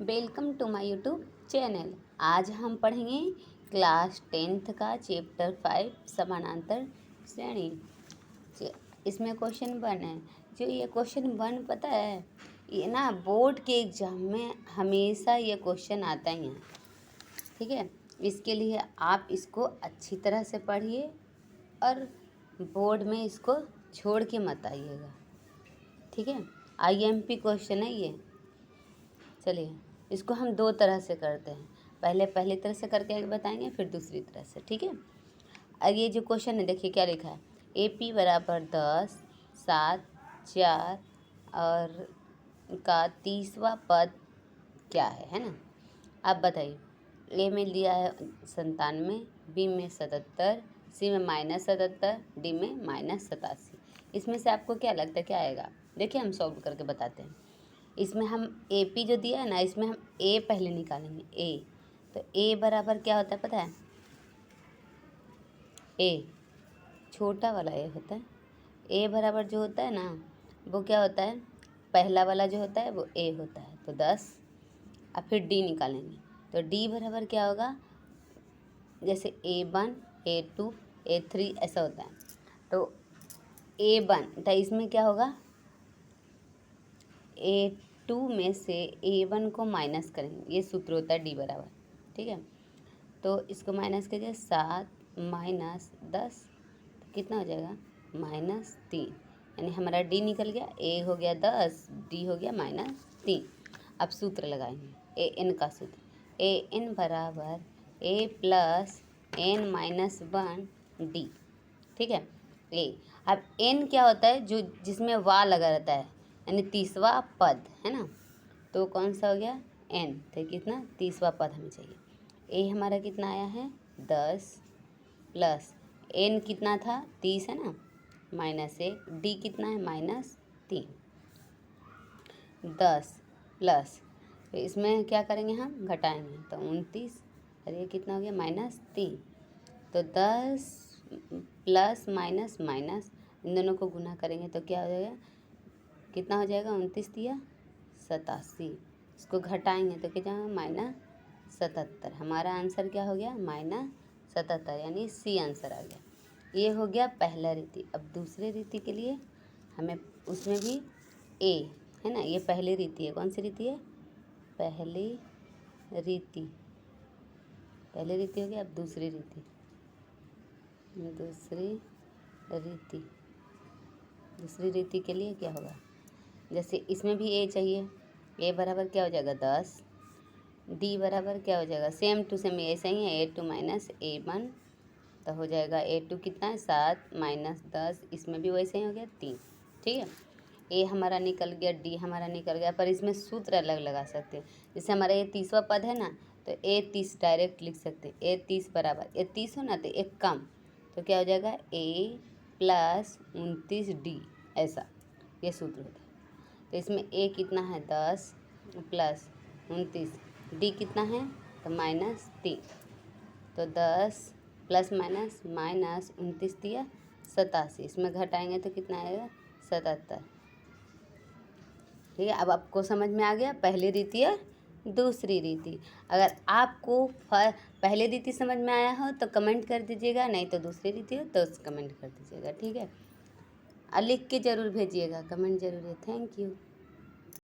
Welcome to my YouTube channel. आज हम पढ़ेंगे क्लास 10th का चैप्टर 5 समानांतर श्रेणी। इसमें क्वेश्चन 1 है। जो ये क्वेश्चन 1 पता है, ये ना बोर्ड के एग्ज़ाम में हमेशा ये क्वेश्चन आता ही है। ठीक है, इसके लिए आप इसको अच्छी तरह से पढ़िए और बोर्ड में इसको छोड़ के मत आइएगा। ठीक है, IMP क्वेश्चन है ये। चलिए, इसको हम दो तरह से करते हैं। पहली तरह से करके आगे बताएंगे, फिर दूसरी तरह से। ठीक है, अब ये जो क्वेश्चन है देखिए क्या लिखा है। AP बराबर 10, 7, 4 और का 30वां पद क्या है ना। अब बताइए, A में लिया है 97, B में 77, C में -77, D में -87। इसमें से आपको क्या लगता है क्या आएगा? देखिए हम सॉल्व करके बताते हैं। इसमें हम AP जो दिया है ना, इसमें हम A पहले निकालेंगे। A तो A बराबर क्या होता है पता है? A छोटा वाला A होता है। A बराबर जो होता है ना, वो क्या होता है? पहला वाला जो होता है वो A होता है। तो 10। अब फिर D निकालेंगे तो D बराबर क्या होगा? जैसे A1, A2, A3 ऐसा होता है। तो A1 तो इसमें क्या होगा? A2 में से A1 को माइनस करेंगे, ये सूत्र होता है D बराबर। ठीक है, तो इसको माइनस कीजिए, 7 माइनस 10 तो कितना हो जाएगा? -3। यानी हमारा D निकल गया। A हो गया 10, D हो गया -3। अब सूत्र लगाएंगे AN का सूत्र। AN बराबर A प्लस N-1 D। ठीक है, A। अब N क्या होता है? जो जिसमें वा लगा रहता है, यानी 30वां पद है ना। तो कौन सा हो गया? N। तो कितना? 30वां पद हमें चाहिए। A हमारा कितना आया है? 10 प्लस N कितना था? 30 है ना, -1। D कितना है? -3। 10 प्लस, तो इसमें क्या करेंगे हम? घटाएंगे तो 29। और ये कितना हो गया? -3। तो 10 प्लस माइनस माइनस, इन दोनों को गुना करेंगे तो क्या हो जाएगा? कितना हो जाएगा? 29 दिया 87। इसको घटाएंगे तो कितना? -77। हमारा आंसर क्या हो गया? -77, यानी C आंसर आ गया। ये हो गया पहला रीति। अब दूसरे रीति के लिए हमें उसमें भी A है ना, ये पहली रीति है। कौन सी रीति है? पहली रीति। पहली रीति हो गया। अब दूसरी रीति। दूसरी रीति के लिए क्या होगा? जैसे इसमें भी A चाहिए। A बराबर क्या हो जाएगा? 10। D बराबर क्या हो जाएगा? सेम टू सेम ऐसा ही है। A2 माइनस A1 तो हो जाएगा A2 कितना है? 7 माइनस 10, इसमें भी वैसे ही हो गया 3। ठीक है, A हमारा निकल गया, D हमारा निकल गया, पर इसमें सूत्र अलग लगा सकते हैं। जैसे हमारा ये 30वां पद है ना, तो A30 डायरेक्ट लिख सकते हैं। A30 बराबर, A30 हो ना तो एक कम, तो क्या हो जाएगा? A प्लस 29D, ऐसा ये सूत्र होता है। तो इसमें A कितना है? 10 प्लस 29, D कितना है? तो -3। तो 10 प्लस माइनस -29 दिया 87। इसमें घटाएंगे तो कितना आएगा? 77। ठीक है, अब आपको समझ में आ गया पहली रीति और दूसरी रीति। अगर आपको पहली रीति समझ में आया हो तो कमेंट कर दीजिएगा, नहीं तो दूसरी रीति हो तो कमेंट कर दीजिएगा। ठीक है, लिख के ज़रूर भेजिएगा, कमेंट ज़रूर है। Thank you.